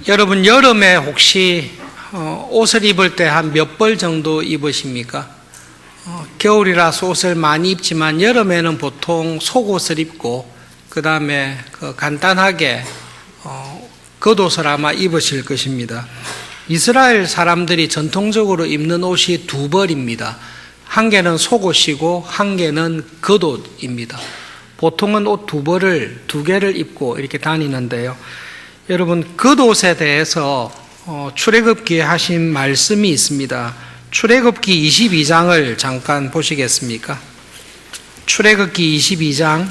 여러분 여름에 혹시 옷을 입을 때 한 몇 벌 정도 입으십니까? 겨울이라서 옷을 많이 입지만 여름에는 보통 속옷을 입고 그 다음에 간단하게 겉옷을 아마 입으실 것입니다. 이스라엘 사람들이 전통적으로 입는 옷이 두 벌입니다. 한 개는 속옷이고 한 개는 겉옷입니다. 보통은 옷 두 벌을 두 개를 입고 이렇게 다니는데요. 여러분 겉옷에 대해서 출애굽기에 하신 말씀이 있습니다. 출애굽기 22장을 잠깐 보시겠습니까? 출애굽기 22장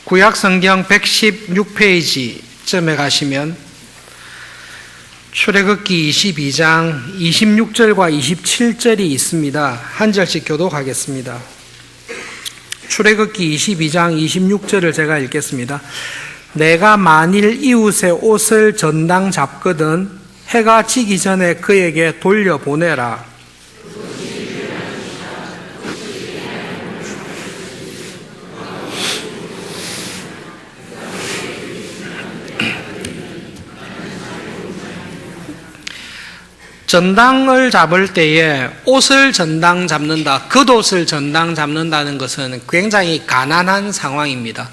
구약성경 116페이지쯤에 가시면 출애굽기 22장 26절과 27절이 있습니다. 한 절씩 교독하겠습니다. 출애굽기 22장 26절을 제가 읽겠습니다. 내가 만일 이웃의 옷을 전당 잡거든 해가 지기 전에 그에게 돌려보내라. 전당을 잡을 때에 옷을 전당 잡는다, 겉옷을 전당 잡는다는 것은 굉장히 가난한 상황입니다.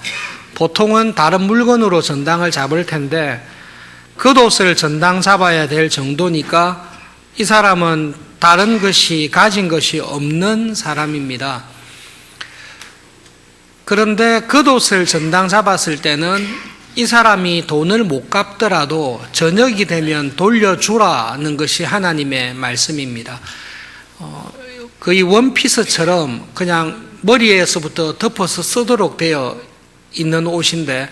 보통은 다른 물건으로 전당을 잡을 텐데 겉옷을 전당 잡아야 될 정도니까 이 사람은 다른 것이 가진 것이 없는 사람입니다. 그런데 겉옷을 전당 잡았을 때는 이 사람이 돈을 못 갚더라도 저녁이 되면 돌려주라는 것이 하나님의 말씀입니다. 거의 원피스처럼 그냥 머리에서부터 덮어서 쓰도록 되어 있는 옷인데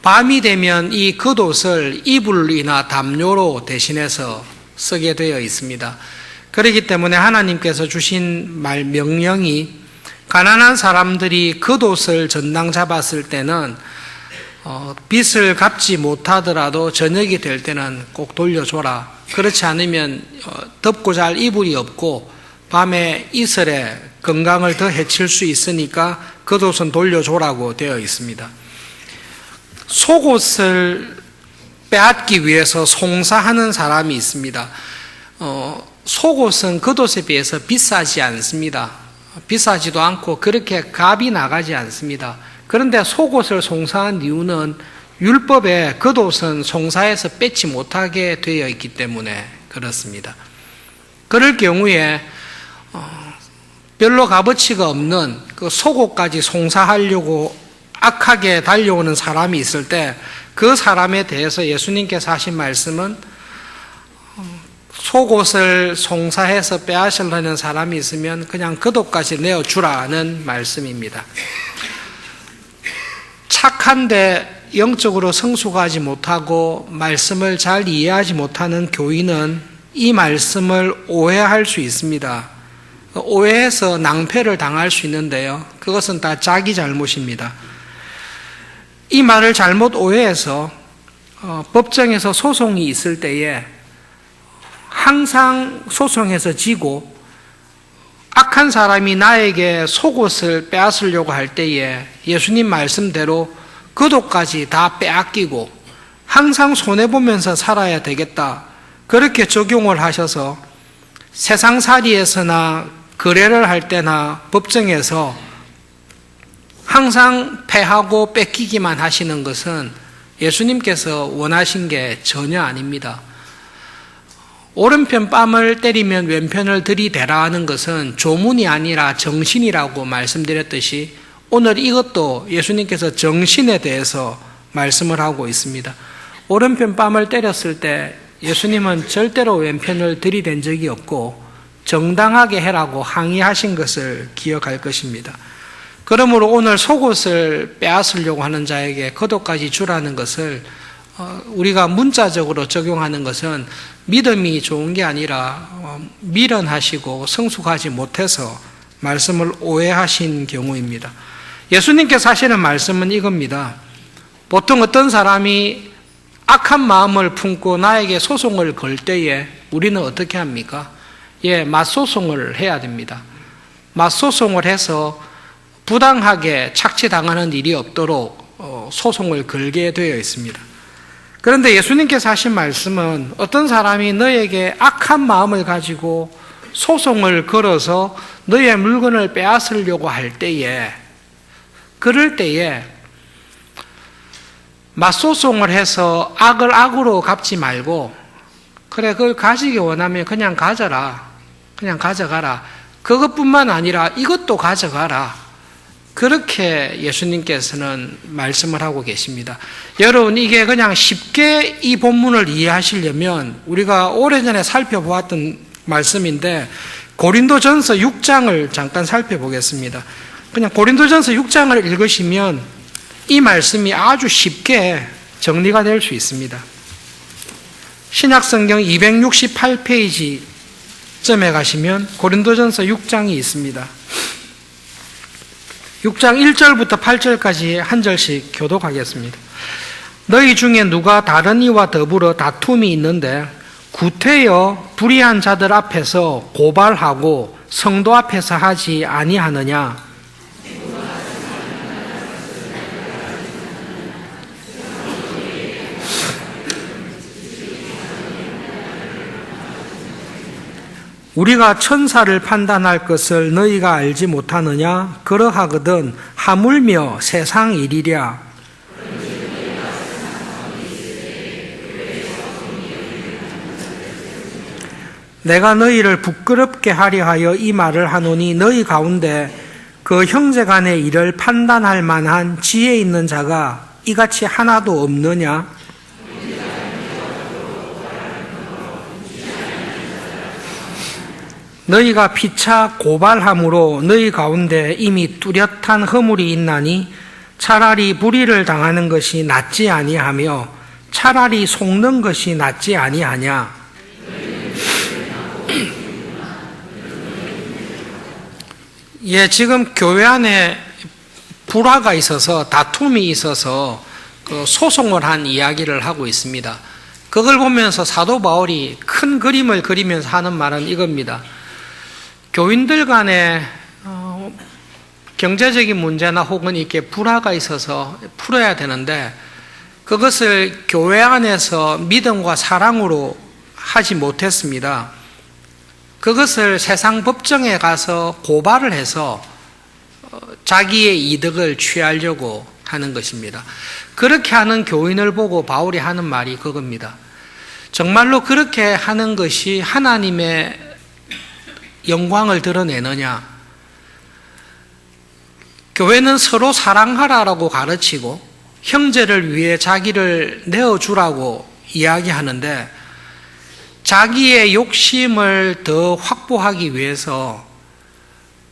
밤이 되면 이 겉옷을 이불이나 담요로 대신해서 쓰게 되어 있습니다. 그렇기 때문에 하나님께서 주신 명령이 가난한 사람들이 겉옷을 전당 잡았을 때는 빚을 갚지 못하더라도 저녁이 될 때는 꼭 돌려줘라. 그렇지 않으면 덮고 잘 이불이 없고 밤에 이슬에 건강을 더 해칠 수 있으니까 겉옷은 돌려줘라고 되어 있습니다. 속옷을 빼앗기 위해서 송사하는 사람이 있습니다. 속옷은 겉옷에 비해서 비싸지 않습니다. 비싸지도 않고 그렇게 값이 나가지 않습니다. 그런데 속옷을 송사한 이유는 율법에 겉옷은 송사해서 뺏지 못하게 되어 있기 때문에 그렇습니다. 그럴 경우에 별로 값어치가 없는 그 속옷까지 송사하려고 악하게 달려오는 사람이 있을 때 그 사람에 대해서 예수님께서 하신 말씀은 속옷을 송사해서 빼앗으려는 사람이 있으면 그냥 겉옷까지 내어주라는 말씀입니다. 착한데 영적으로 성숙하지 못하고 말씀을 잘 이해하지 못하는 교인은 이 말씀을 오해할 수 있습니다. 오해해서 낭패를 당할 수 있는데요. 그것은 다 자기 잘못입니다. 이 말을 잘못 오해해서 법정에서 소송이 있을 때에 항상 소송에서 지고 악한 사람이 나에게 속옷을 빼앗으려고 할 때에 예수님 말씀대로 겉옷까지 다 빼앗기고 항상 손해보면서 살아야 되겠다. 그렇게 적용을 하셔서 세상살이에서나 거래를 할 때나 법정에서 항상 패하고 뺏기기만 하시는 것은 예수님께서 원하신 게 전혀 아닙니다. 오른편 뺨을 때리면 왼편을 들이대라 하는 것은 조문이 아니라 정신이라고 말씀드렸듯이 오늘 이것도 예수님께서 정신에 대해서 말씀을 하고 있습니다. 오른편 뺨을 때렸을 때 예수님은 절대로 왼편을 들이댄 적이 없고 정당하게 해라고 항의하신 것을 기억할 것입니다. 그러므로 오늘 속옷을 빼앗으려고 하는 자에게 겉옷까지 주라는 것을 우리가 문자적으로 적용하는 것은 믿음이 좋은 게 아니라 미련하시고 성숙하지 못해서 말씀을 오해하신 경우입니다. 예수님께서 하시는 말씀은 이겁니다. 보통 어떤 사람이 악한 마음을 품고 나에게 소송을 걸 때에 우리는 어떻게 합니까? 맞소송을 해야 됩니다. 맞소송을 해서 부당하게 착취당하는 일이 없도록 소송을 걸게 되어 있습니다. 그런데 예수님께서 하신 말씀은 어떤 사람이 너에게 악한 마음을 가지고 소송을 걸어서 너의 물건을 빼앗으려고 할 때에, 그럴 때에 맞소송을 해서 악을 악으로 갚지 말고, 그래 그걸 가지기 원하면 그냥 가져라, 그냥 가져가라, 그것뿐만 아니라 이것도 가져가라, 그렇게 예수님께서는 말씀을 하고 계십니다. 여러분, 이게 그냥 쉽게 이 본문을 이해하시려면 우리가 오래전에 살펴보았던 말씀인데 고린도전서 6장을 잠깐 살펴보겠습니다. 그냥 고린도전서 6장을 읽으시면 이 말씀이 아주 쉽게 정리가 될 수 있습니다. 신약성경 268페이지쯤에 가시면 고린도전서 6장이 있습니다. 6장 1절부터 8절까지 한 절씩 교독하겠습니다. 너희 중에 누가 다른 이와 더불어 다툼이 있는데 구태여 불의한 자들 앞에서 고발하고 성도 앞에서 하지 아니하느냐? 우리가 천사를 판단할 것을 너희가 알지 못하느냐? 그러하거든 하물며 세상 일이랴. 내가 너희를 부끄럽게 하려 하여 이 말을 하노니 너희 가운데 그 형제 간의 일을 판단할 만한 지혜 있는 자가 이같이 하나도 없느냐? 너희가 피차 고발함으로 너희 가운데 이미 뚜렷한 허물이 있나니 차라리 불의를 당하는 것이 낫지 아니하며 차라리 속는 것이 낫지 아니하냐. 예, 지금 교회 안에 불화가 있어서 다툼이 있어서 그 소송을 한 이야기를 하고 있습니다. 그걸 보면서 사도 바울이 큰 그림을 그리면서 하는 말은 이겁니다. 교인들 간에 경제적인 문제나 혹은 이렇게 불화가 있어서 풀어야 되는데 그것을 교회 안에서 믿음과 사랑으로 하지 못했습니다. 그것을 세상 법정에 가서 고발을 해서 자기의 이득을 취하려고 하는 것입니다. 그렇게 하는 교인을 보고 바울이 하는 말이 그겁니다. 정말로 그렇게 하는 것이 하나님의 영광을 드러내느냐? 교회는 서로 사랑하라라고 가르치고 형제를 위해 자기를 내어주라고 이야기하는데 자기의 욕심을 더 확보하기 위해서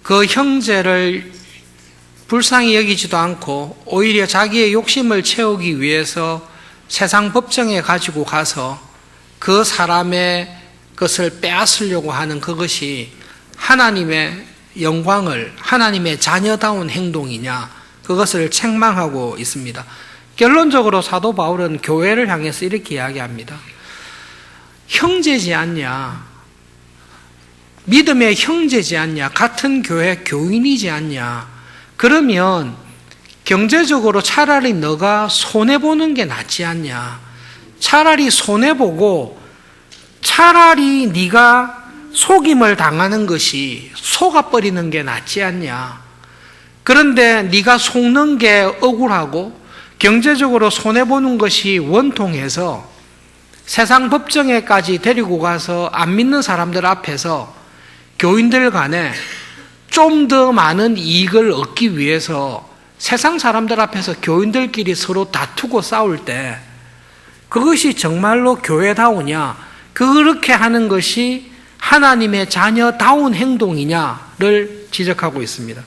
그 형제를 불쌍히 여기지도 않고 오히려 자기의 욕심을 채우기 위해서 세상 법정에 가지고 가서 그 사람의 것을 빼앗으려고 하는 그것이 하나님의 영광을, 하나님의 자녀다운 행동이냐, 그것을 책망하고 있습니다. 결론적으로 사도 바울은 교회를 향해서 이렇게 이야기합니다. 형제지 않냐? 믿음의 형제지 않냐? 같은 교회 교인이지 않냐? 그러면 경제적으로 차라리 너가 손해보는 게 낫지 않냐? 차라리 손해보고 차라리 네가 속임을 당하는 것이 속아버리는 게 낫지 않냐? 그런데 네가 속는 게 억울하고 경제적으로 손해보는 것이 원통해서 세상 법정에까지 데리고 가서 안 믿는 사람들 앞에서 교인들 간에 좀 더 많은 이익을 얻기 위해서 세상 사람들 앞에서 교인들끼리 서로 다투고 싸울 때 그것이 정말로 교회다우냐? 그렇게 하는 것이 하나님의 자녀다운 행동이냐를 지적하고 있습니다.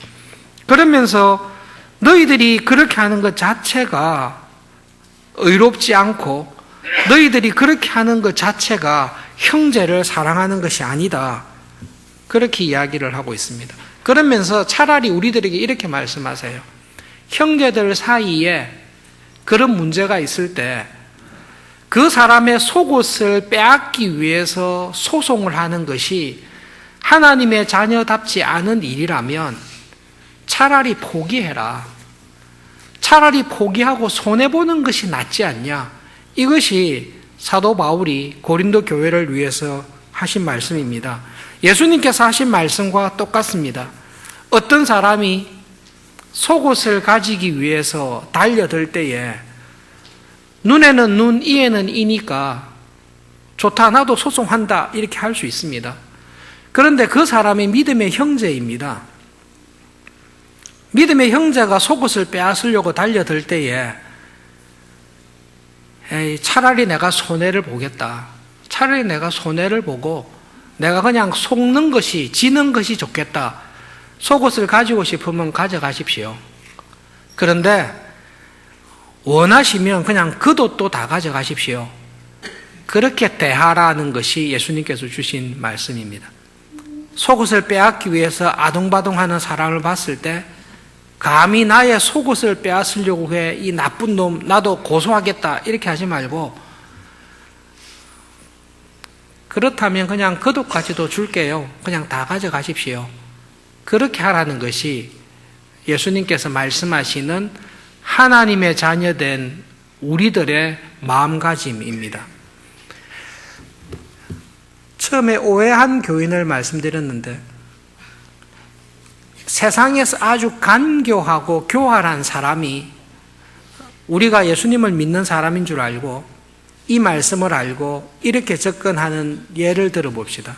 그러면서 너희들이 그렇게 하는 것 자체가 의롭지 않고 너희들이 그렇게 하는 것 자체가 형제를 사랑하는 것이 아니다. 그렇게 이야기를 하고 있습니다. 그러면서 차라리 우리들에게 이렇게 말씀하세요. 형제들 사이에 그런 문제가 있을 때 그 사람의 속옷을 빼앗기 위해서 소송을 하는 것이 하나님의 자녀답지 않은 일이라면 차라리 포기해라. 차라리 포기하고 손해보는 것이 낫지 않냐. 이것이 사도 바울이 고린도 교회를 위해서 하신 말씀입니다. 예수님께서 하신 말씀과 똑같습니다. 어떤 사람이 속옷을 가지기 위해서 달려들 때에 눈에는 눈, 이에는 이니까 좋다, 나도 소송한다, 이렇게 할 수 있습니다. 그런데 그 사람이 믿음의 형제입니다. 믿음의 형제가 속옷을 빼앗으려고 달려들 때에 차라리 내가 손해를 보겠다. 차라리 내가 손해를 보고 내가 그냥 속는 것이, 지는 것이 좋겠다. 속옷을 가지고 싶으면 가져가십시오. 그런데 원하시면 그냥 겉옷도 다 가져가십시오. 그렇게 대하라는 것이 예수님께서 주신 말씀입니다. 속옷을 빼앗기 위해서 아둥바둥하는 사람을 봤을 때 감히 나의 속옷을 빼앗으려고 해, 이 나쁜 놈 나도 고소하겠다, 이렇게 하지 말고 그렇다면 그냥 겉옷까지도 줄게요. 그냥 다 가져가십시오. 그렇게 하라는 것이 예수님께서 말씀하시는 하나님의 자녀된 우리들의 마음가짐입니다. 처음에 오해한 교인을 말씀드렸는데 세상에서 아주 간교하고 교활한 사람이 우리가 예수님을 믿는 사람인 줄 알고 이 말씀을 알고 이렇게 접근하는 예를 들어봅시다.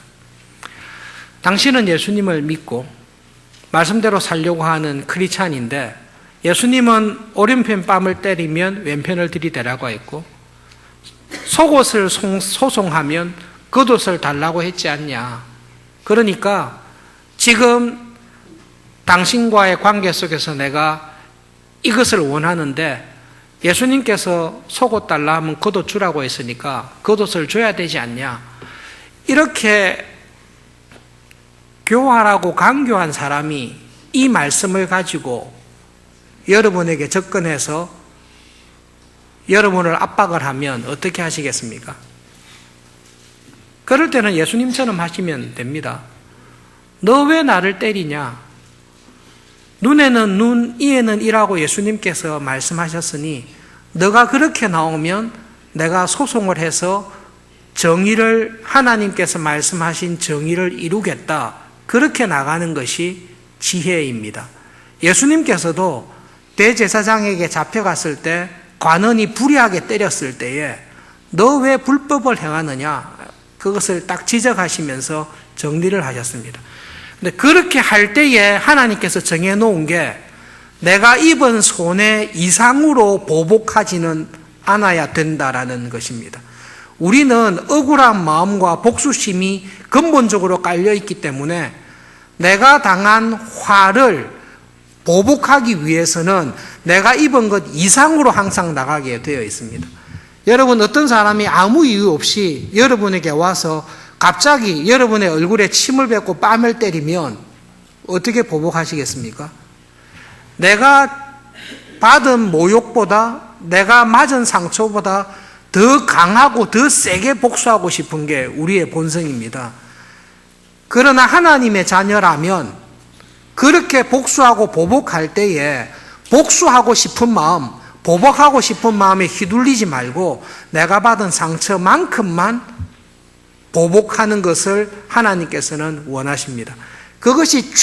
당신은 예수님을 믿고 말씀대로 살려고 하는 크리스찬인데 예수님은 오른편 뺨을 때리면 왼편을 들이대라고 했고 속옷을 소송하면 겉옷을 달라고 했지 않냐. 그러니까 지금 당신과의 관계 속에서 내가 이것을 원하는데 예수님께서 속옷 달라 하면 겉옷 주라고 했으니까 겉옷을 줘야 되지 않냐. 이렇게 교활하고 간교한 사람이 이 말씀을 가지고 여러분에게 접근해서 여러분을 압박을 하면 어떻게 하시겠습니까? 그럴 때는 예수님처럼 하시면 됩니다. 너 왜 나를 때리냐? 눈에는 눈, 이에는 이라고 예수님께서 말씀하셨으니 너가 그렇게 나오면 내가 소송을 해서 정의를, 하나님께서 말씀하신 정의를 이루겠다. 그렇게 나가는 것이 지혜입니다. 예수님께서도 대제사장에게 잡혀갔을 때 관원이 불의하게 때렸을 때에 너 왜 불법을 행하느냐? 그것을 딱 지적하시면서 정리를 하셨습니다. 근데 그렇게 할 때에 하나님께서 정해놓은 게 내가 입은 손해 이상으로 보복하지는 않아야 된다라는 것입니다. 우리는 억울한 마음과 복수심이 근본적으로 깔려있기 때문에 내가 당한 화를 보복하기 위해서는 내가 입은 것 이상으로 항상 나가게 되어 있습니다. 여러분, 어떤 사람이 아무 이유 없이 여러분에게 와서 갑자기 여러분의 얼굴에 침을 뱉고 뺨을 때리면 어떻게 보복하시겠습니까? 내가 받은 모욕보다, 내가 맞은 상처보다 더 강하고 더 세게 복수하고 싶은 게 우리의 본성입니다. 그러나 하나님의 자녀라면 그렇게 복수하고 보복할 때에 복수하고 싶은 마음, 보복하고 싶은 마음에 휘둘리지 말고 내가 받은 상처만큼만 보복하는 것을 하나님께서는 원하십니다. 그것이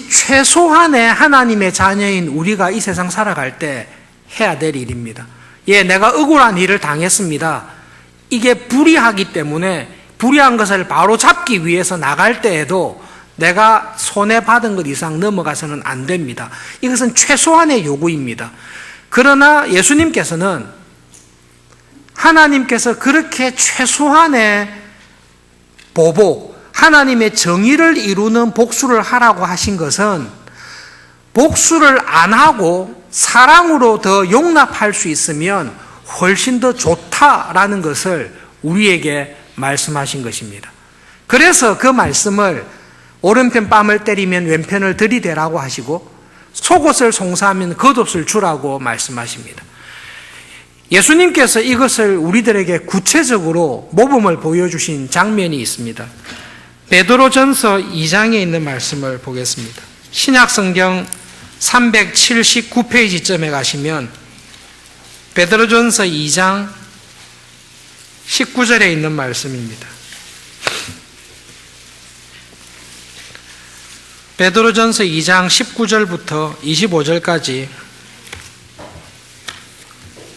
최소한의 하나님의 자녀인 우리가 이 세상 살아갈 때 해야 될 일입니다. 예, 내가 억울한 일을 당했습니다. 이게 불의하기 때문에 불의한 것을 바로 잡기 위해서 나갈 때에도 내가 손해받은 것 이상 넘어가서는 안 됩니다. 이것은 최소한의 요구입니다. 그러나 예수님께서는 하나님께서 그렇게 최소한의 보복, 하나님의 정의를 이루는 복수를 하라고 하신 것은 복수를 안 하고 사랑으로 더 용납할 수 있으면 훨씬 더 좋다라는 것을 우리에게 말씀하신 것입니다. 그래서 그 말씀을 오른편 뺨을 때리면 왼편을 들이대라고 하시고 속옷을 송사하면 겉옷을 주라고 말씀하십니다. 예수님께서 이것을 우리들에게 구체적으로 모범을 보여주신 장면이 있습니다. 베드로전서 2장에 있는 말씀을 보겠습니다. 신약성경 379페이지쯤에 가시면 베드로전서 2장 19절에 있는 말씀입니다. 베드로전서 2장 19절부터 25절까지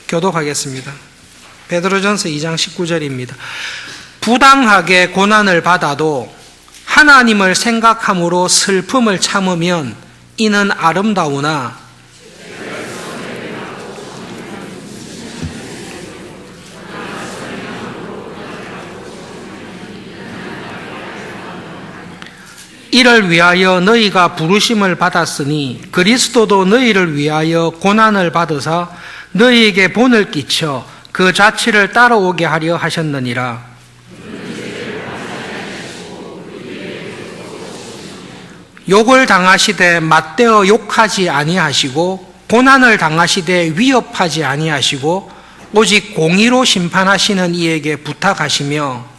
교독하겠습니다. 베드로전서 2장 19절입니다. 부당하게 고난을 받아도 하나님을 생각함으로 슬픔을 참으면 이는 아름다우나 이를 위하여 너희가 부르심을 받았으니 그리스도도 너희를 위하여 고난을 받으사 너희에게 본을 끼쳐 그 자취를 따라오게 하려 하셨느니라. 욕을 당하시되 맞대어 욕하지 아니하시고 고난을 당하시되 위협하지 아니하시고 오직 공의로 심판하시는 이에게 부탁하시며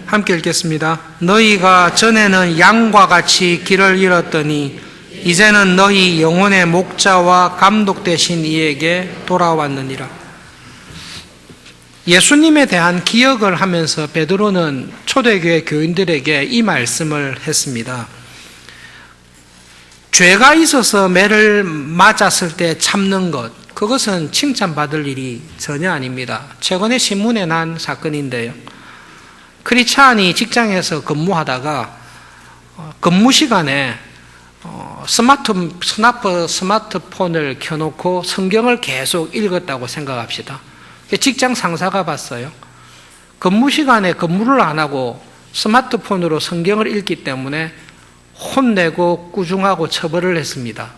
함께 읽겠습니다. 너희가 전에는 양과 같이 길을 잃었더니 이제는 너희 영혼의 목자와 감독 되신 이에게 돌아왔느니라. 예수님에 대한 기억을 하면서 베드로는 초대교회 교인들에게 이 말씀을 했습니다. 죄가 있어서 매를 맞았을 때 참는 것, 그것은 칭찬받을 일이 전혀 아닙니다. 최근에 신문에 난 사건인데요. 크리스찬이 직장에서 근무하다가 근무 시간에 스마트폰을 켜놓고 성경을 계속 읽었다고 생각합시다. 직장 상사가 봤어요. 근무 시간에 근무를 안 하고 스마트폰으로 성경을 읽기 때문에 혼내고 꾸중하고 처벌을 했습니다.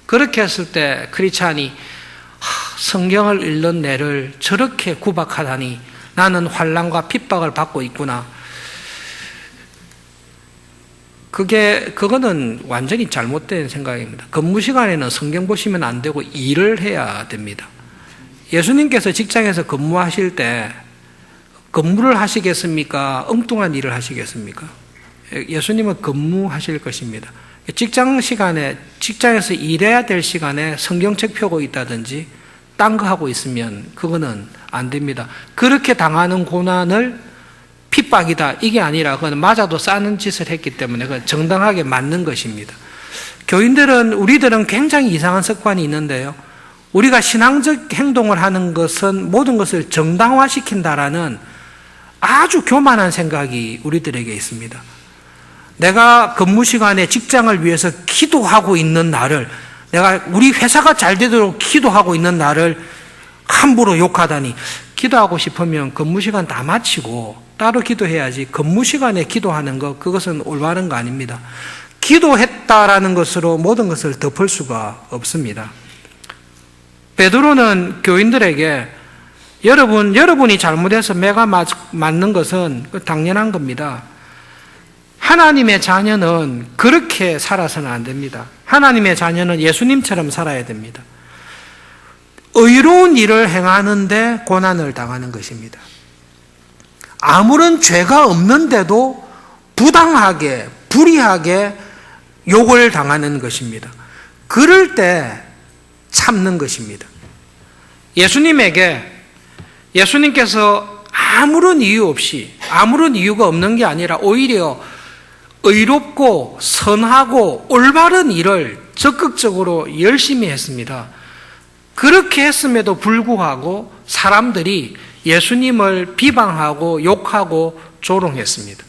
그렇게 했을 때 크리스찬이 성경을 읽는 내를 저렇게 구박하다니 나는 환난과 핍박을 받고 있구나. 그거는 완전히 잘못된 생각입니다. 근무 시간에는 성경 보시면 안 되고 일을 해야 됩니다. 예수님께서 직장에서 근무하실 때 근무를 하시겠습니까? 엉뚱한 일을 하시겠습니까? 예수님은 근무하실 것입니다. 직장 시간에, 직장에서 일해야 될 시간에 성경책 펴고 있다든지 딴 거 하고 있으면 그거는 안 됩니다. 그렇게 당하는 고난을 핍박이다, 이게 아니라 그건 맞아도 싸는 짓을 했기 때문에 그건 정당하게 맞는 것입니다. 우리들은 굉장히 이상한 습관이 있는데요. 우리가 신앙적 행동을 하는 것은 모든 것을 정당화시킨다라는 아주 교만한 생각이 우리들에게 있습니다. 내가 근무 시간에 직장을 위해서 기도하고 있는 나를, 내가 우리 회사가 잘 되도록 기도하고 있는 나를 함부로 욕하다니, 기도하고 싶으면 근무 시간 다 마치고 따로 기도해야지 근무 시간에 기도하는 것, 그것은 올바른 거 아닙니다. 기도했다라는 것으로 모든 것을 덮을 수가 없습니다. 베드로는 교인들에게 여러분이 잘못해서 매가 맞는 것은 당연한 겁니다. 하나님의 자녀는 그렇게 살아서는 안 됩니다. 하나님의 자녀는 예수님처럼 살아야 됩니다. 의로운 일을 행하는데 고난을 당하는 것입니다. 아무런 죄가 없는데도 부당하게, 불의하게 욕을 당하는 것입니다. 그럴 때 참는 것입니다. 예수님께서 아무런 이유 없이, 아무런 이유가 없는 게 아니라 오히려 의롭고 선하고 올바른 일을 적극적으로 열심히 했습니다. 그렇게 했음에도 불구하고 사람들이 예수님을 비방하고 욕하고 조롱했습니다.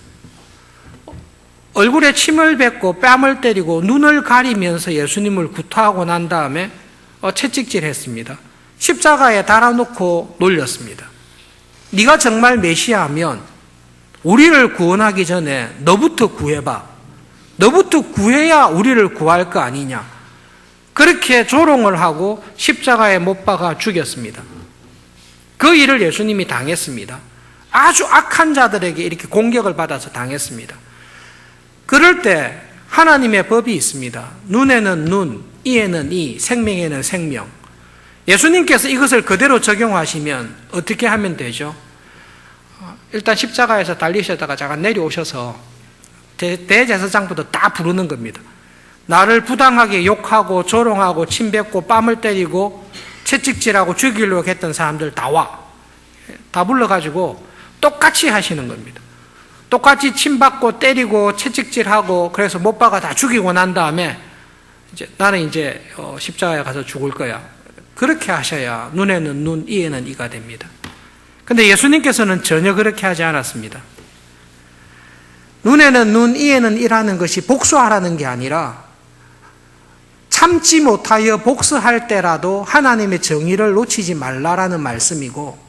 얼굴에 침을 뱉고 뺨을 때리고 눈을 가리면서 예수님을 구타하고 난 다음에 채찍질했습니다. 십자가에 달아놓고 놀렸습니다. 네가 정말 메시아면 우리를 구원하기 전에 너부터 구해봐. 너부터 구해야 우리를 구할 거 아니냐. 그렇게 조롱을 하고 십자가에 못 박아 죽였습니다. 그 일을 예수님이 당했습니다. 아주 악한 자들에게 이렇게 공격을 받아서 당했습니다. 그럴 때 하나님의 법이 있습니다. 눈에는 눈, 이에는 이, 생명에는 생명. 예수님께서 이것을 그대로 적용하시면 어떻게 하면 되죠? 일단 십자가에서 달리셨다가 잠깐 내려오셔서 대제사장부터 다 부르는 겁니다. 나를 부당하게 욕하고 조롱하고 침뱉고 뺨을 때리고 채찍질하고 죽이려고 했던 사람들 다 와. 다 불러가지고 똑같이 하시는 겁니다. 똑같이 침받고 때리고 채찍질하고 그래서 못 박아 다 죽이고 난 다음에 나는 이제 십자가에 가서 죽을 거야. 그렇게 하셔야 눈에는 눈, 이에는 이가 됩니다. 근데 예수님께서는 전혀 그렇게 하지 않았습니다. 눈에는 눈, 이에는 이라는 것이 복수하라는 게 아니라 참지 못하여 복수할 때라도 하나님의 정의를 놓치지 말라라는 말씀이고,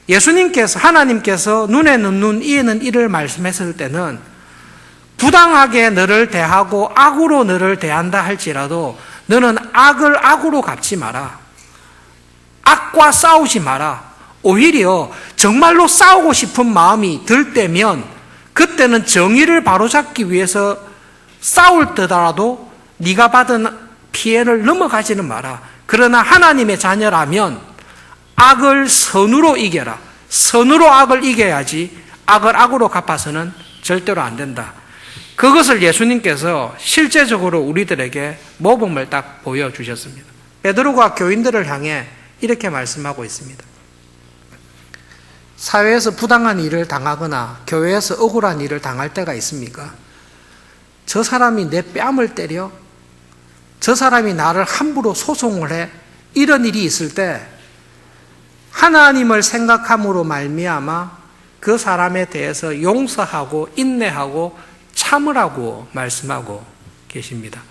예수님께서, 하나님께서 눈에는 눈, 이에는 이를 말씀했을 때는 부당하게 너를 대하고 악으로 너를 대한다 할지라도 너는 악을 악으로 갚지 마라. 악과 싸우지 마라. 오히려 정말로 싸우고 싶은 마음이 들 때면 그때는 정의를 바로잡기 위해서 싸울 때라도 네가 받은 피해를 넘어가지는 마라. 그러나 하나님의 자녀라면 악을 선으로 이겨라. 선으로 악을 이겨야지 악을 악으로 갚아서는 절대로 안 된다. 그것을 예수님께서 실제적으로 우리들에게 모범을 딱 보여주셨습니다. 베드로가 교인들을 향해 이렇게 말씀하고 있습니다. 사회에서 부당한 일을 당하거나 교회에서 억울한 일을 당할 때가 있습니까? 저 사람이 내 뺨을 때려? 저 사람이 나를 함부로 소송을 해? 이런 일이 있을 때 하나님을 생각함으로 말미암아 그 사람에 대해서 용서하고 인내하고 참으라고 말씀하고 계십니다.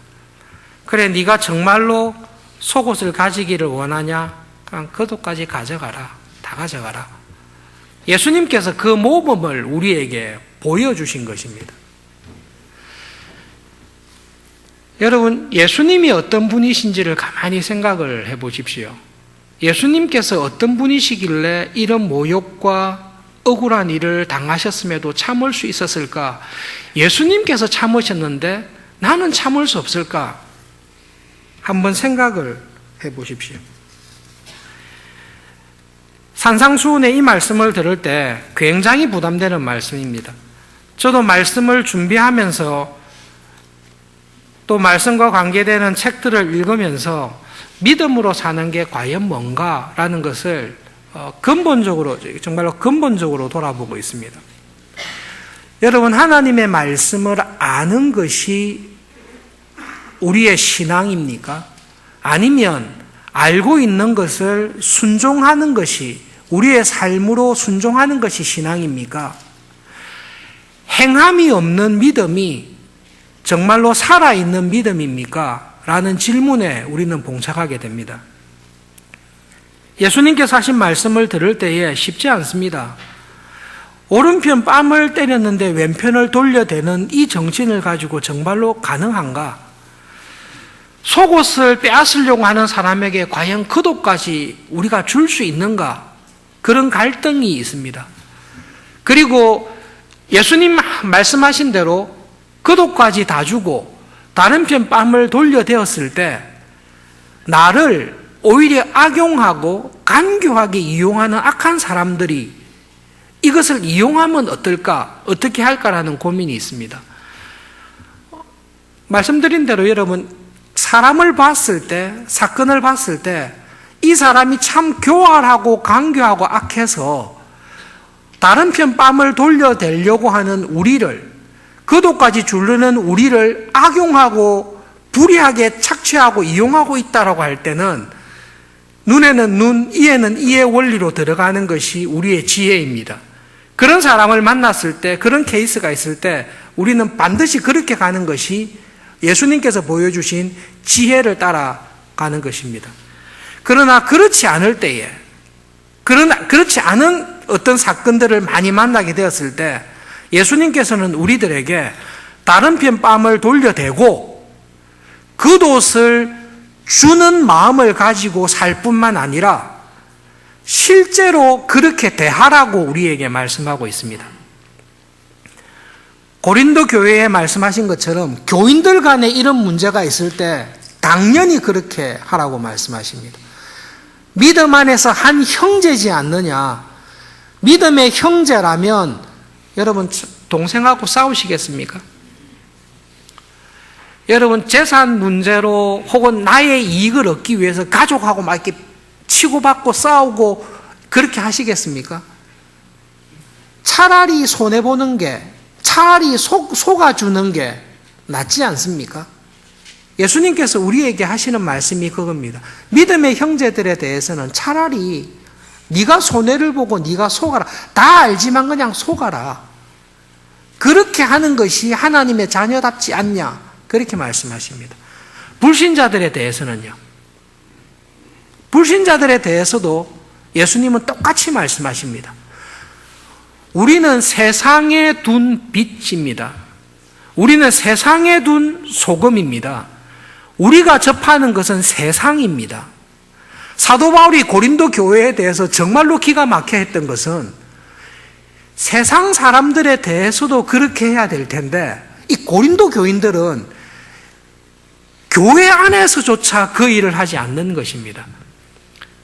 그래, 네가 정말로 속옷을 가지기를 원하냐? 그냥 겉옷까지 가져가라. 다 가져가라. 예수님께서 그 모범을 우리에게 보여주신 것입니다. 여러분, 예수님이 어떤 분이신지를 가만히 생각을 해보십시오. 예수님께서 어떤 분이시길래 이런 모욕과 억울한 일을 당하셨음에도 참을 수 있었을까? 예수님께서 참으셨는데 나는 참을 수 없을까? 한번 생각을 해보십시오. 산상수훈의 이 말씀을 들을 때 굉장히 부담되는 말씀입니다. 저도 말씀을 준비하면서 또 말씀과 관계되는 책들을 읽으면서 믿음으로 사는 게 과연 뭔가라는 것을 근본적으로, 정말로 근본적으로 돌아보고 있습니다. 여러분, 하나님의 말씀을 아는 것이 우리의 신앙입니까? 아니면 알고 있는 것을 순종하는 것이, 우리의 삶으로 순종하는 것이 신앙입니까? 행함이 없는 믿음이 정말로 살아있는 믿음입니까? 라는 질문에 우리는 봉착하게 됩니다. 예수님께서 하신 말씀을 들을 때에 쉽지 않습니다. 오른편 뺨을 때렸는데 왼편을 돌려대는 이 정신을 가지고 정말로 가능한가? 속옷을 빼앗으려고 하는 사람에게 과연 겉옷까지 우리가 줄 수 있는가? 그런 갈등이 있습니다. 그리고 예수님 말씀하신 대로 겉옷까지 다 주고 다른 편 뺨을 돌려대었을 때 나를 오히려 악용하고 간교하게 이용하는 악한 사람들이 이것을 이용하면 어떨까? 어떻게 할까라는 고민이 있습니다. 말씀드린 대로 여러분, 사람을 봤을 때, 사건을 봤을 때 이 사람이 참 교활하고 간교하고 악해서 다른 편 뺨을 돌려대려고 하는 우리를, 겉옷까지 주르는 우리를 악용하고 불의하게 착취하고 이용하고 있다라고 할 때는 눈에는 눈, 이에는 이의 원리로 들어가는 것이 우리의 지혜입니다. 그런 사람을 만났을 때, 그런 케이스가 있을 때 우리는 반드시 그렇게 가는 것이 예수님께서 보여주신 지혜를 따라가는 것입니다. 그러나 그렇지 않을 때에, 그렇지 않은 어떤 사건들을 많이 만나게 되었을 때 예수님께서는 우리들에게 다른 편 뺨을 돌려대고 겉옷을 주는 마음을 가지고 살 뿐만 아니라 실제로 그렇게 대하라고 우리에게 말씀하고 있습니다. 고린도 교회에 말씀하신 것처럼 교인들 간에 이런 문제가 있을 때 당연히 그렇게 하라고 말씀하십니다. 믿음 안에서 한 형제지 않느냐. 믿음의 형제라면 여러분 동생하고 싸우시겠습니까? 여러분 재산 문제로 혹은 나의 이익을 얻기 위해서 가족하고 막 이렇게 치고받고 싸우고 그렇게 하시겠습니까? 차라리 손해보는 게, 차라리 속아주는 게 낫지 않습니까? 예수님께서 우리에게 하시는 말씀이 그겁니다. 믿음의 형제들에 대해서는 차라리 네가 손해를 보고 네가 속아라. 다 알지만 그냥 속아라. 그렇게 하는 것이 하나님의 자녀답지 않냐. 그렇게 말씀하십니다. 불신자들에 대해서는요. 불신자들에 대해서도 예수님은 똑같이 말씀하십니다. 우리는 세상에 둔 빛입니다. 우리는 세상에 둔 소금입니다. 우리가 접하는 것은 세상입니다. 사도 바울이 고린도 교회에 대해서 정말로 기가 막혀 했던 것은 세상 사람들에 대해서도 그렇게 해야 될 텐데 이 고린도 교인들은 교회 안에서조차 그 일을 하지 않는 것입니다.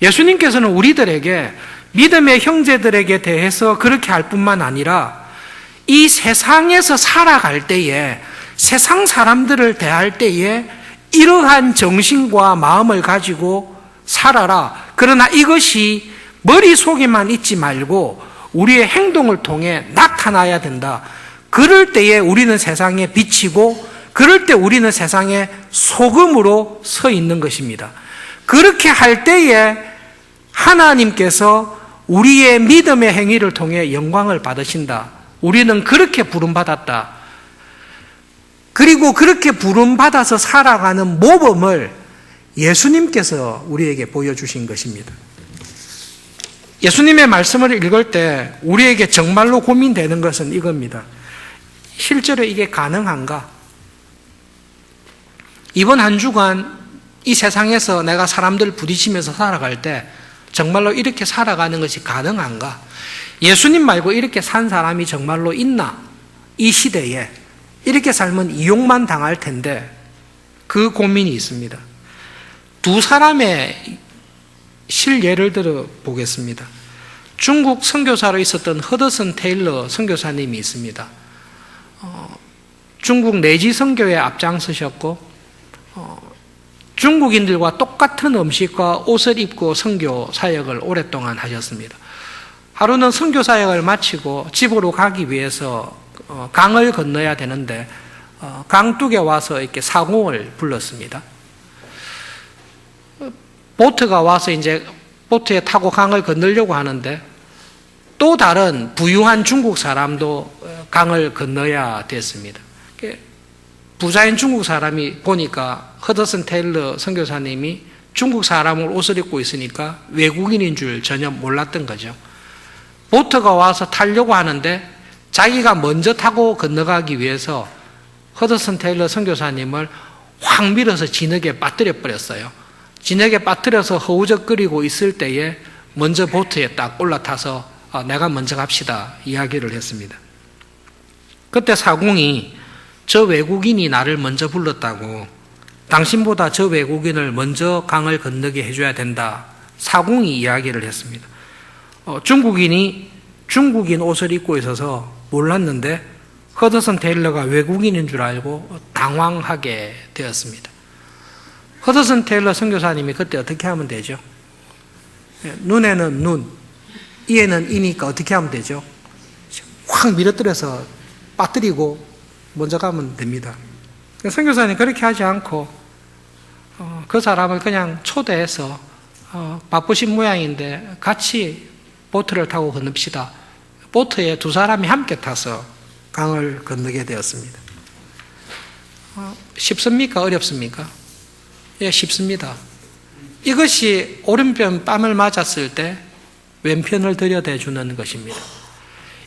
예수님께서는 우리들에게 믿음의 형제들에게 대해서 그렇게 할 뿐만 아니라 이 세상에서 살아갈 때에 세상 사람들을 대할 때에 이러한 정신과 마음을 가지고 살아라. 그러나 이것이 머릿속에만 있지 말고 우리의 행동을 통해 나타나야 된다. 그럴 때에 우리는 세상에 비치고 그럴 때 우리는 세상에 소금으로 서 있는 것입니다. 그렇게 할 때에 하나님께서 우리의 믿음의 행위를 통해 영광을 받으신다. 우리는 그렇게 부름받았다. 그리고 그렇게 부름받아서 살아가는 모범을 예수님께서 우리에게 보여주신 것입니다. 예수님의 말씀을 읽을 때 우리에게 정말로 고민되는 것은 이겁니다. 실제로 이게 가능한가? 이번 한 주간 이 세상에서 내가 사람들 부딪히면서 살아갈 때 정말로 이렇게 살아가는 것이 가능한가? 예수님 말고 이렇게 산 사람이 정말로 있나? 이 시대에 이렇게 살면 이용만 당할 텐데 그 고민이 있습니다. 두 사람의 실예를 들어 보겠습니다. 중국 선교사로 있었던 허드슨 테일러 선교사님이 있습니다. 중국 내지 선교에 앞장서셨고 중국인들과 똑같은 음식과 옷을 입고 선교 사역을 오랫동안 하셨습니다. 하루는 선교 사역을 마치고 집으로 가기 위해서 강을 건너야 되는데 강둑에 와서 이렇게 사공을 불렀습니다. 보트가 와서 이제 보트에 타고 강을 건너려고 하는데 또 다른 부유한 중국 사람도 강을 건너야 됐습니다. 부자인 중국 사람이 보니까 허드슨 테일러 선교사님이 중국 사람을 옷을 입고 있으니까 외국인인 줄 전혀 몰랐던 거죠. 보트가 와서 타려고 하는데 자기가 먼저 타고 건너가기 위해서 허드슨 테일러 선교사님을 확 밀어서 진흙에 빠뜨려 버렸어요. 진흙에 빠뜨려서 허우적거리고 있을 때에 먼저 보트에 딱 올라타서 내가 먼저 갑시다 이야기를 했습니다. 그때 사공이 저 외국인이 나를 먼저 불렀다고, 당신보다 저 외국인을 먼저 강을 건너게 해줘야 된다. 사공이 이야기를 했습니다. 중국인이 중국인 옷을 입고 있어서 몰랐는데 허드슨 테일러가 외국인인 줄 알고 당황하게 되었습니다. 허드슨 테일러 선교사님이 그때 어떻게 하면 되죠? 눈에는 눈, 이에는 이니까 어떻게 하면 되죠? 확 밀어뜨려서 빠뜨리고 먼저 가면 됩니다. 선교사님 그렇게 하지 않고 그 사람을 그냥 초대해서 바쁘신 모양인데 같이 보트를 타고 건넙시다. 보트에 두 사람이 함께 타서 강을 건너게 되었습니다. 쉽습니까? 어렵습니까? 예, 쉽습니다. 이것이 오른편 뺨을 맞았을 때 왼편을 들여대주는 것입니다.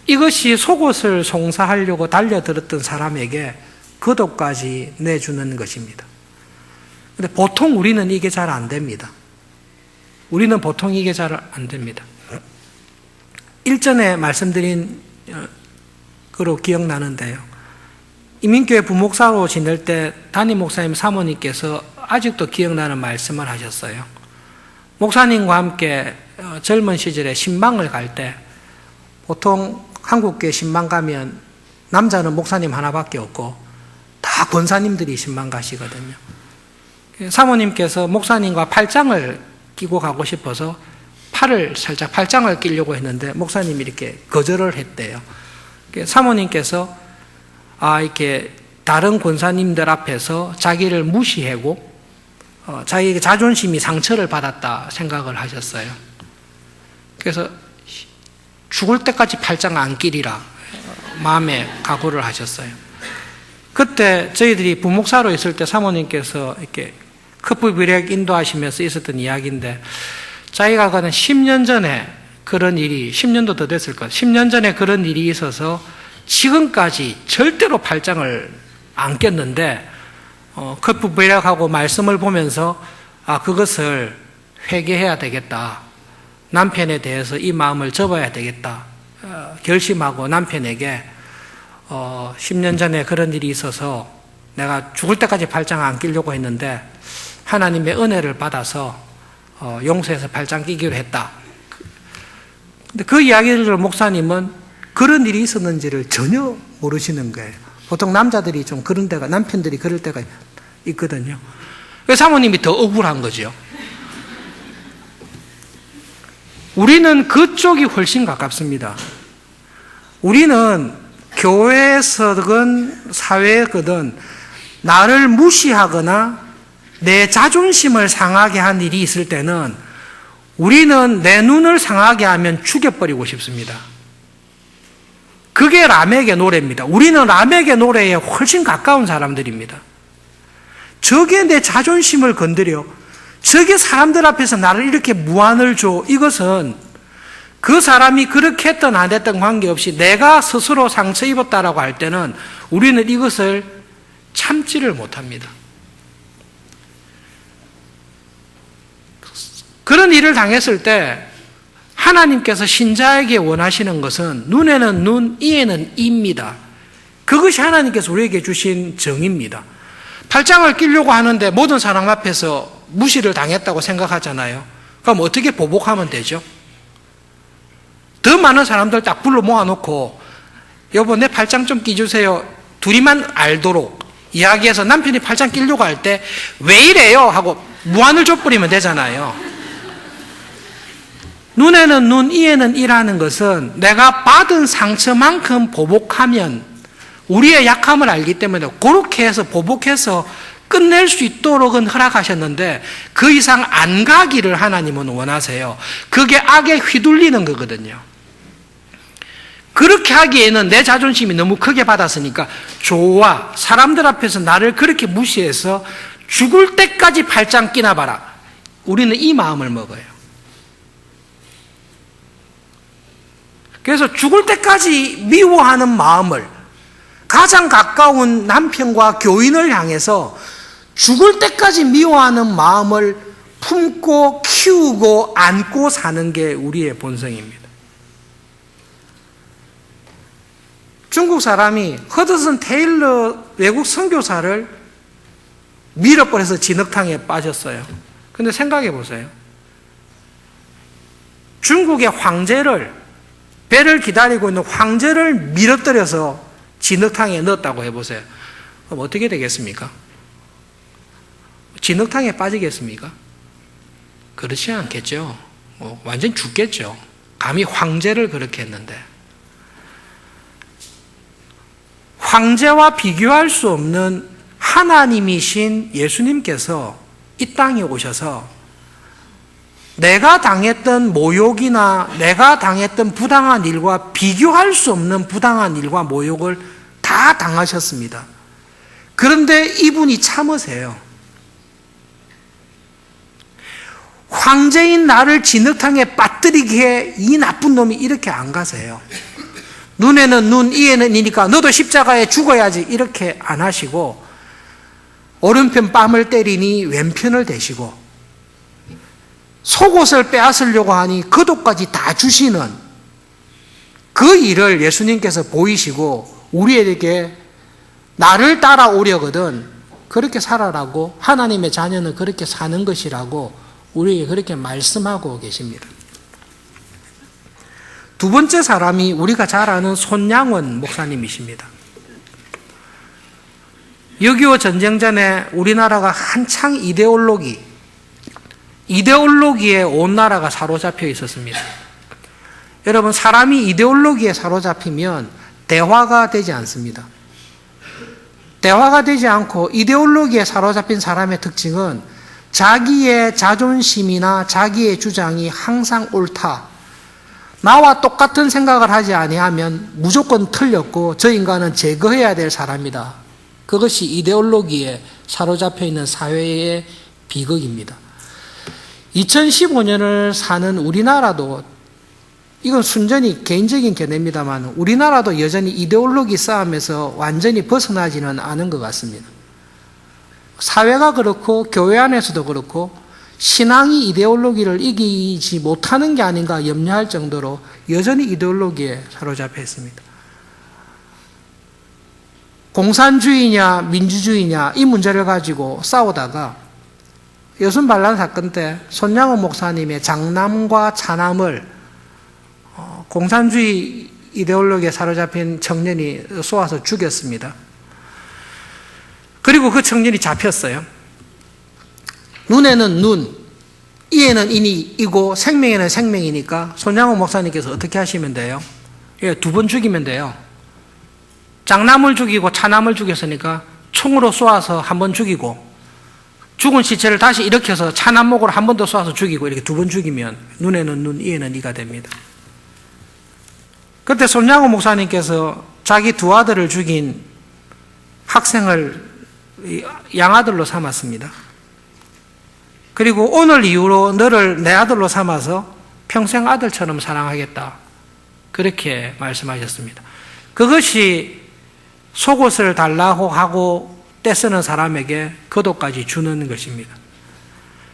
이것이 속옷을 송사하려고 달려들었던 사람에게 겉옷까지 내주는 것입니다. 그런데 보통 우리는 이게 잘 안 됩니다. 우리는 보통 이게 잘 안 됩니다. 일전에 말씀드린 거로 기억나는데요. 이민교회 부목사로 지낼 때 담임 목사님 사모님께서 아직도 기억나는 말씀을 하셨어요. 목사님과 함께 젊은 시절에 신방을 갈 때 보통 한국교회 신방 가면 남자는 목사님 하나밖에 없고 다 권사님들이 신방 가시거든요. 사모님께서 목사님과 팔짱을 끼고 가고 싶어서 팔을 살짝 팔짱을 끼려고 했는데 목사님이 이렇게 거절을 했대요. 사모님께서 이렇게 다른 권사님들 앞에서 자기를 무시하고 자기의 자존심이 상처를 받았다 생각을 하셨어요. 그래서 죽을 때까지 팔짱 안 끼리라 마음에 각오를 하셨어요. 그때 저희들이 부목사로 있을 때 사모님께서 이렇게 커플 비례 인도하시면서 있었던 이야기인데, 자기가 가는 10년 전에 그런 일이, 10년도 더 됐을 거예요. 10년 전에 그런 일이 있어서 지금까지 절대로 팔짱을 안 꼈는데, 커플 비례하고 말씀을 보면서 그것을 회개해야 되겠다. 남편에 대해서 이 마음을 접어야 되겠다. 결심하고 남편에게 10년 전에 그런 일이 있어서 내가 죽을 때까지 팔짱 안 끼려고 했는데 하나님의 은혜를 받아서 용서해서 팔짱 끼기로 했다. 근데 그 이야기를 목사님은 그런 일이 있었는지를 전혀 모르시는 거예요. 보통 남자들이 좀 그런 때가, 남편들이 그럴 때가 있거든요. 그래서 사모님이 더 억울한 거죠. 우리는 그쪽이 훨씬 가깝습니다. 우리는 교회에서든 사회에서든 나를 무시하거나 내 자존심을 상하게 한 일이 있을 때는 우리는 내 눈을 상하게 하면 죽여버리고 싶습니다. 그게 라멕의 노래입니다. 우리는 라멕의 노래에 훨씬 가까운 사람들입니다. 저게 내 자존심을 건드려, 저게 사람들 앞에서 나를 이렇게 무안을 줘. 이것은 그 사람이 그렇게 했든 안 했든 관계없이 내가 스스로 상처 입었다라고 할 때는 우리는 이것을 참지를 못합니다. 그런 일을 당했을 때 하나님께서 신자에게 원하시는 것은 눈에는 눈, 이에는 이입니다. 그것이 하나님께서 우리에게 주신 정의입니다. 팔짱을 끼려고 하는데 모든 사람 앞에서 무시를 당했다고 생각하잖아요. 그럼 어떻게 보복하면 되죠? 더 많은 사람들 딱 불러 모아놓고 여보 내 팔짱 좀 끼주세요. 둘이만 알도록 이야기해서 남편이 팔짱 끼려고 할 때 왜 이래요? 하고 무안을 줘버리면 되잖아요. 눈에는 눈, 이에는 이라는 것은 내가 받은 상처만큼 보복하면 우리의 약함을 알기 때문에 그렇게 해서 보복해서 끝낼 수 있도록은 허락하셨는데 그 이상 안 가기를 하나님은 원하세요. 그게 악에 휘둘리는 거거든요. 그렇게 하기에는 내 자존심이 너무 크게 받았으니까 좋아. 사람들 앞에서 나를 그렇게 무시해서 죽을 때까지 팔짱 끼나 봐라. 우리는 이 마음을 먹어요. 그래서 죽을 때까지 미워하는 마음을 가장 가까운 남편과 교인을 향해서 죽을 때까지 미워하는 마음을 품고 키우고 안고 사는 게 우리의 본성입니다. 중국 사람이 허드슨 테일러 외국 선교사를 밀어버려서 진흙탕에 빠졌어요. 근데 생각해 보세요. 중국의 황제를, 배를 기다리고 있는 황제를 밀어뜨려서 진흙탕에 넣었다고 해보세요. 그럼 어떻게 되겠습니까? 진흙탕에 빠지겠습니까? 그렇지 않겠죠. 완전 죽겠죠. 감히 황제를 그렇게 했는데. 황제와 비교할 수 없는 하나님이신 예수님께서 이 땅에 오셔서 내가 당했던 모욕이나 내가 당했던 부당한 일과 비교할 수 없는 부당한 일과 모욕을 다 당하셨습니다. 그런데 이분이 참으세요. 황제인 나를 진흙탕에 빠뜨리기에 이 나쁜 놈이 이렇게 안 가세요. 눈에는 눈, 이에는 이니까 너도 십자가에 죽어야지 이렇게 안 하시고 오른편 뺨을 때리니 왼편을 대시고 속옷을 빼앗으려고 하니 겉옷까지 다 주시는 그 일을 예수님께서 보이시고 우리에게 나를 따라오려거든 그렇게 살아라고, 하나님의 자녀는 그렇게 사는 것이라고 우리에게 그렇게 말씀하고 계십니다. 두 번째 사람이 우리가 잘 아는 손양원 목사님이십니다. 6.25 전쟁 전에 우리나라가 한창 이데올로기에 온 나라가 사로잡혀 있었습니다. 여러분, 사람이 이데올로기에 사로잡히면 대화가 되지 않습니다. 대화가 되지 않고 이데올로기에 사로잡힌 사람의 특징은 자기의 자존심이나 자기의 주장이 항상 옳다. 나와 똑같은 생각을 하지 아니하면 무조건 틀렸고 저 인간은 제거해야 될 사람이다. 그것이 이데올로기에 사로잡혀 있는 사회의 비극입니다. 2015년을 사는 우리나라도, 이건 순전히 개인적인 견해입니다만, 우리나라도 여전히 이데올로기 싸움에서 완전히 벗어나지는 않은 것 같습니다. 사회가 그렇고 교회 안에서도 그렇고 신앙이 이데올로기를 이기지 못하는 게 아닌가 염려할 정도로 여전히 이데올로기에 사로잡혀 있습니다. 공산주의냐 민주주의냐 이 문제를 가지고 싸우다가 여순 반란 사건 때 손양원 목사님의 장남과 차남을 공산주의 이데올로기에 사로잡힌 청년이 쏘아서 죽였습니다. 그리고 그 청년이 잡혔어요. 눈에는 눈, 이에는 이고 생명에는 생명이니까 손양원 목사님께서 어떻게 하시면 돼요? 예, 2번 죽이면 돼요. 장남을 죽이고 차남을 죽였으니까 총으로 쏘아서 1번 죽이고, 죽은 시체를 다시 일으켜서 차남목으로 1번 더 쏘아서 죽이고, 이렇게 2번 죽이면 눈에는 눈, 이에는 이가 됩니다. 그때 손양원 목사님께서 자기 2 아들을 죽인 학생을 양아들로 삼았습니다. 그리고 오늘 이후로 너를 내 아들로 삼아서 평생 아들처럼 사랑하겠다. 그렇게 말씀하셨습니다. 그것이 속옷을 달라고 하고 떼쓰는 사람에게 겉옷까지 주는 것입니다.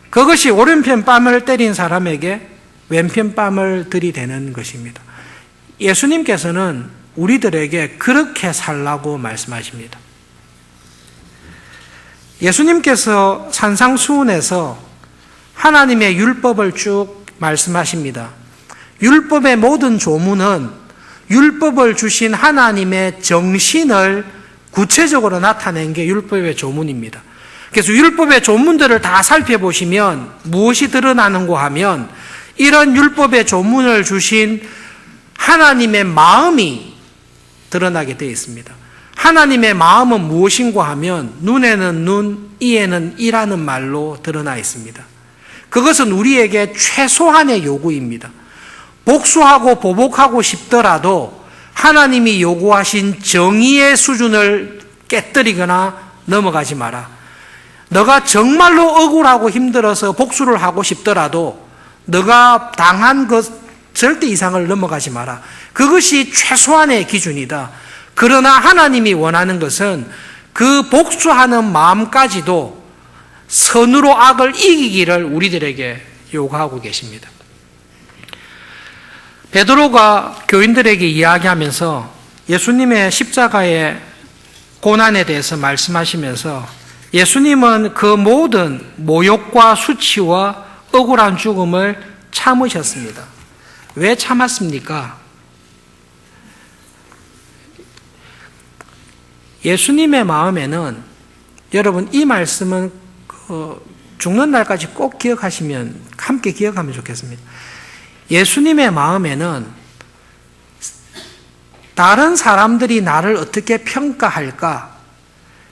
그것이 오른편 뺨을 때린 사람에게 왼편 뺨을 들이대는 것입니다. 예수님께서는 우리들에게 그렇게 살라고 말씀하십니다. 예수님께서 산상수훈에서 하나님의 율법을 쭉 말씀하십니다. 율법의 모든 조문은 율법을 주신 하나님의 정신을 구체적으로 나타낸 게 율법의 조문입니다. 그래서 율법의 조문들을 다 살펴보시면 무엇이 드러나는가 하면 이런 율법의 조문을 주신 하나님의 마음이 드러나게 되어 있습니다. 하나님의 마음은 무엇인가 하면 눈에는 눈, 이에는 이라는 말로 드러나 있습니다. 그것은 우리에게 최소한의 요구입니다. 복수하고 보복하고 싶더라도 하나님이 요구하신 정의의 수준을 깨뜨리거나 넘어가지 마라. 너가 정말로 억울하고 힘들어서 복수를 하고 싶더라도 너가 당한 것 절대 이상을 넘어가지 마라. 그것이 최소한의 기준이다. 그러나 하나님이 원하는 것은 그 복수하는 마음까지도 선으로 악을 이기기를 우리들에게 요구하고 계십니다. 베드로가 교인들에게 이야기하면서 예수님의 십자가의 고난에 대해서 말씀하시면서 예수님은 그 모든 모욕과 수치와 억울한 죽음을 참으셨습니다. 왜 참았습니까? 예수님의 마음에는, 여러분 이 말씀은 죽는 날까지 꼭 기억하시면, 함께 기억하면 좋겠습니다. 예수님의 마음에는 다른 사람들이 나를 어떻게 평가할까,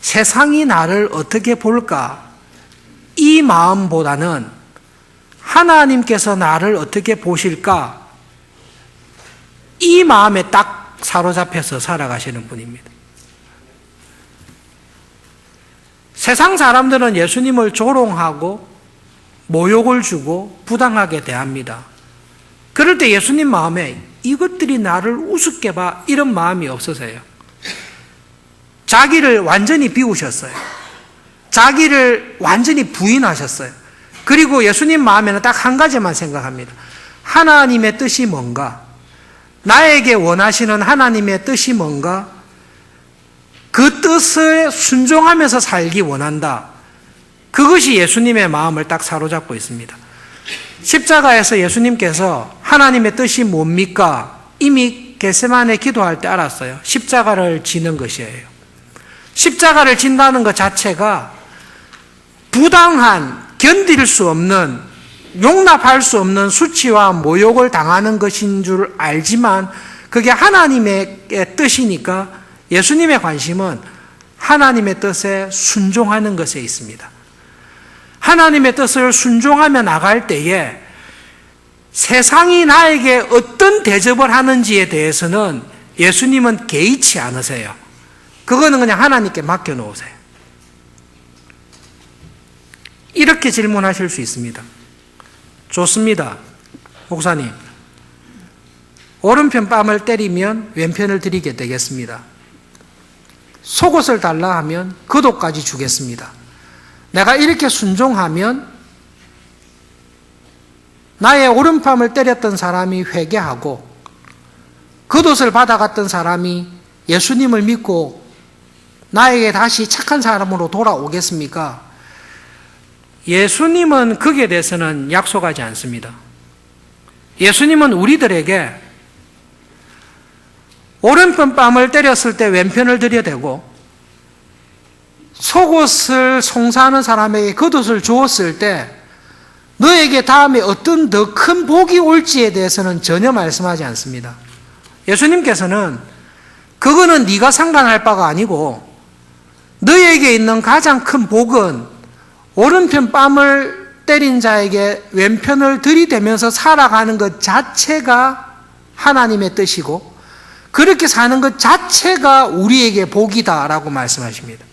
세상이 나를 어떻게 볼까, 이 마음보다는 하나님께서 나를 어떻게 보실까, 이 마음에 딱 사로잡혀서 살아가시는 분입니다. 세상 사람들은 예수님을 조롱하고 모욕을 주고 부당하게 대합니다. 그럴 때 예수님 마음에 이것들이 나를 우습게 봐, 이런 마음이 없으세요. 자기를 완전히 비우셨어요. 자기를 완전히 부인하셨어요. 그리고 예수님 마음에는 딱 한 가지만 생각합니다. 하나님의 뜻이 뭔가? 나에게 원하시는 하나님의 뜻이 뭔가? 그 뜻에 순종하면서 살기 원한다. 그것이 예수님의 마음을 딱 사로잡고 있습니다. 십자가에서 예수님께서 하나님의 뜻이 뭡니까? 이미 겟세마네 기도할 때 알았어요. 십자가를 지는 것이에요. 십자가를 진다는 것 자체가 부당한, 견딜 수 없는, 용납할 수 없는 수치와 모욕을 당하는 것인 줄 알지만 그게 하나님의 뜻이니까 예수님의 관심은 하나님의 뜻에 순종하는 것에 있습니다. 하나님의 뜻을 순종하며 나갈 때에 세상이 나에게 어떤 대접을 하는지에 대해서는 예수님은 개의치 않으세요. 그거는 그냥 하나님께 맡겨놓으세요. 이렇게 질문하실 수 있습니다. 좋습니다. 목사님, 오른편 뺨을 때리면 왼편을 드리게 되겠습니다. 속옷을 달라 하면 겉옷까지 주겠습니다. 내가 이렇게 순종하면 나의 오른팔을 때렸던 사람이 회개하고 겉옷을 받아갔던 사람이 예수님을 믿고 나에게 다시 착한 사람으로 돌아오겠습니까? 예수님은 거기에 대해서는 약속하지 않습니다. 예수님은 우리들에게 오른편 뺨을 때렸을 때 왼편을 드려야 되고 속옷을 송사하는 사람에게 겉옷을 주었을 때 너에게 다음에 어떤 더 큰 복이 올지에 대해서는 전혀 말씀하지 않습니다. 예수님께서는 그거는 네가 상관할 바가 아니고 너에게 있는 가장 큰 복은 오른편 뺨을 때린 자에게 왼편을 들이대면서 살아가는 것 자체가 하나님의 뜻이고 그렇게 사는 것 자체가 우리에게 복이다라고 말씀하십니다.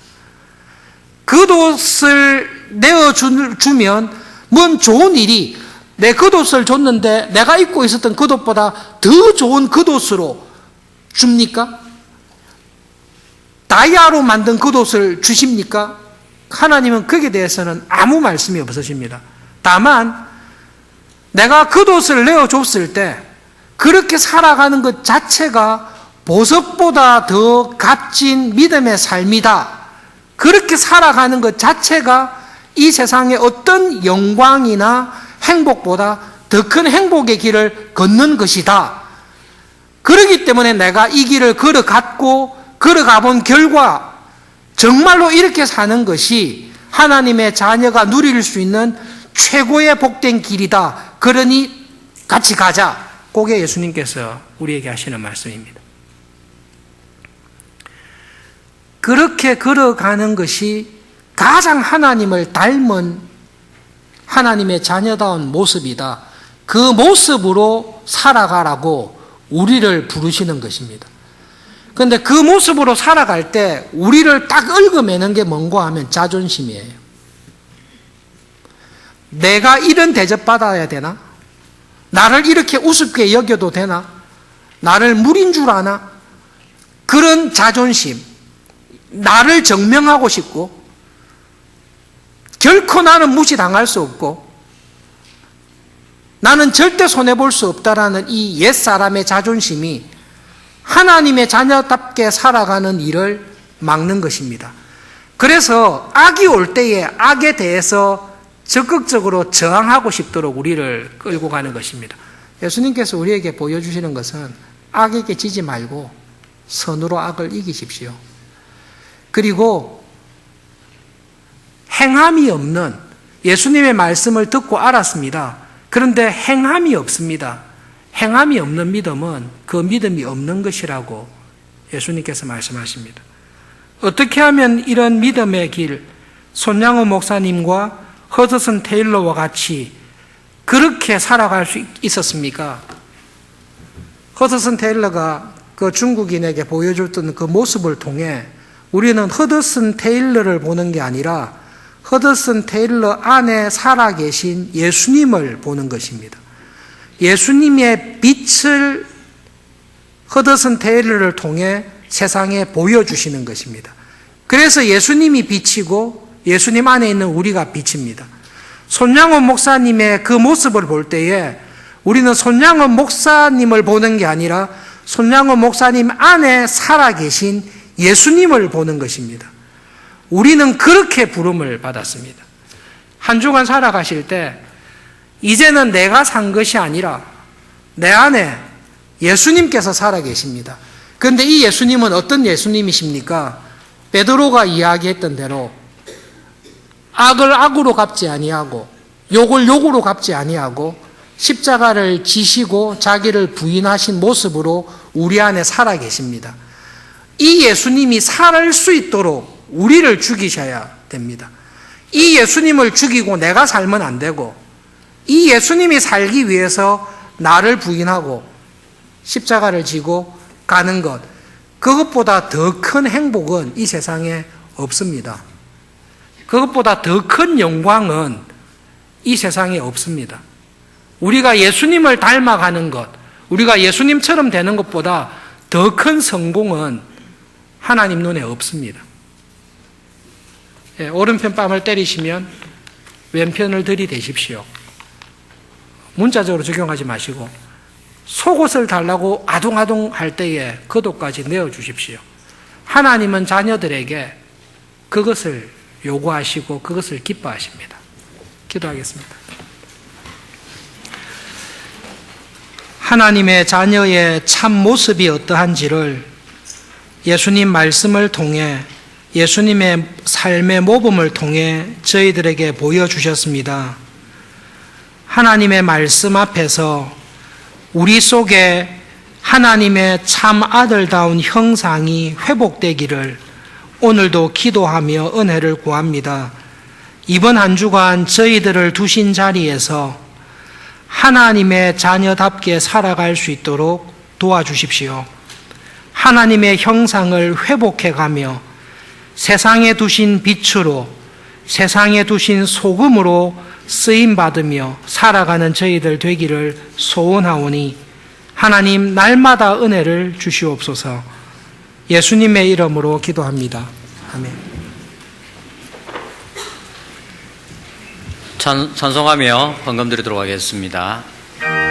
겉옷을 내어주면 뭔 좋은 일이 내 겉옷을 줬는데 내가 입고 있었던 겉옷보다 더 좋은 겉옷으로 줍니까? 다이아로 만든 겉옷을 주십니까? 하나님은 거기에 대해서는 아무 말씀이 없으십니다. 다만 내가 겉옷을 내어줬을 때 그렇게 살아가는 것 자체가 보석보다 더 값진 믿음의 삶이다. 그렇게 살아가는 것 자체가 이 세상의 어떤 영광이나 행복보다 더 큰 행복의 길을 걷는 것이다. 그렇기 때문에 내가 이 길을 걸어가 본 결과 정말로 이렇게 사는 것이 하나님의 자녀가 누릴 수 있는 최고의 복된 길이다. 그러니 같이 가자. 그게 예수님께서 우리에게 하시는 말씀입니다. 그렇게 걸어가는 것이 가장 하나님을 닮은 하나님의 자녀다운 모습이다. 그 모습으로 살아가라고 우리를 부르시는 것입니다. 그런데 그 모습으로 살아갈 때 우리를 딱 얽어매는 게 뭔가 하면 자존심이에요. 내가 이런 대접받아야 되나? 나를 이렇게 우습게 여겨도 되나? 나를 물인 줄 아나? 그런 자존심. 나를 증명하고 싶고 결코 나는 무시당할 수 없고 나는 절대 손해볼 수 없다라는 이 옛사람의 자존심이 하나님의 자녀답게 살아가는 일을 막는 것입니다. 그래서 악이 올 때에 악에 대해서 적극적으로 저항하고 싶도록 우리를 끌고 가는 것입니다. 예수님께서 우리에게 보여주시는 것은 악에게 지지 말고 선으로 악을 이기십시오. 그리고 행함이 없는 예수님의 말씀을 듣고 알았습니다. 그런데 행함이 없습니다. 행함이 없는 믿음은 그 믿음이 없는 것이라고 예수님께서 말씀하십니다. 어떻게 하면 이런 믿음의 길, 손양호 목사님과 허드슨 테일러와 같이 그렇게 살아갈 수 있었습니까? 허드슨 테일러가 그 중국인에게 보여줬던 그 모습을 통해 우리는 허드슨 테일러를 보는 게 아니라 허드슨 테일러 안에 살아계신 예수님을 보는 것입니다. 예수님의 빛을 허드슨 테일러를 통해 세상에 보여주시는 것입니다. 그래서 예수님이 빛이고 예수님 안에 있는 우리가 빛입니다. 손양원 목사님의 그 모습을 볼 때에 우리는 손양원 목사님을 보는 게 아니라 손양원 목사님 안에 살아계신 예수님을 보는 것입니다. 우리는 그렇게 부름을 받았습니다. 한 주간 살아가실 때 이제는 내가 산 것이 아니라 내 안에 예수님께서 살아 계십니다. 그런데 이 예수님은 어떤 예수님이십니까? 베드로가 이야기했던 대로 악을 악으로 갚지 아니하고 욕을 욕으로 갚지 아니하고 십자가를 지시고 자기를 부인하신 모습으로 우리 안에 살아 계십니다. 이 예수님이 살 수 있도록 우리를 죽이셔야 됩니다. 이 예수님을 죽이고 내가 살면 안 되고 이 예수님이 살기 위해서 나를 부인하고 십자가를 지고 가는 것, 그것보다 더 큰 행복은 이 세상에 없습니다. 그것보다 더 큰 영광은 이 세상에 없습니다. 우리가 예수님을 닮아가는 것, 우리가 예수님처럼 되는 것보다 더 큰 성공은 하나님 눈에 없습니다. 오른편 뺨을 때리시면 왼편을 들이대십시오. 문자적으로 적용하지 마시고 속옷을 달라고 아둥아둥 할 때에 겉옷까지 내어주십시오. 하나님은 자녀들에게 그것을 요구하시고 그것을 기뻐하십니다. 기도하겠습니다. 하나님의 자녀의 참 모습이 어떠한지를 예수님 말씀을 통해 예수님의 삶의 모범을 통해 저희들에게 보여주셨습니다. 하나님의 말씀 앞에서 우리 속에 하나님의 참 아들다운 형상이 회복되기를 오늘도 기도하며 은혜를 구합니다. 이번 한 주간 저희들을 두신 자리에서 하나님의 자녀답게 살아갈 수 있도록 도와주십시오. 하나님의 형상을 회복해가며 세상에 두신 빛으로, 세상에 두신 소금으로 쓰임받으며 살아가는 저희들 되기를 소원하오니 하나님 날마다 은혜를 주시옵소서. 예수님의 이름으로 기도합니다. 아멘. 찬송하며 헌금 드리도록 하겠습니다.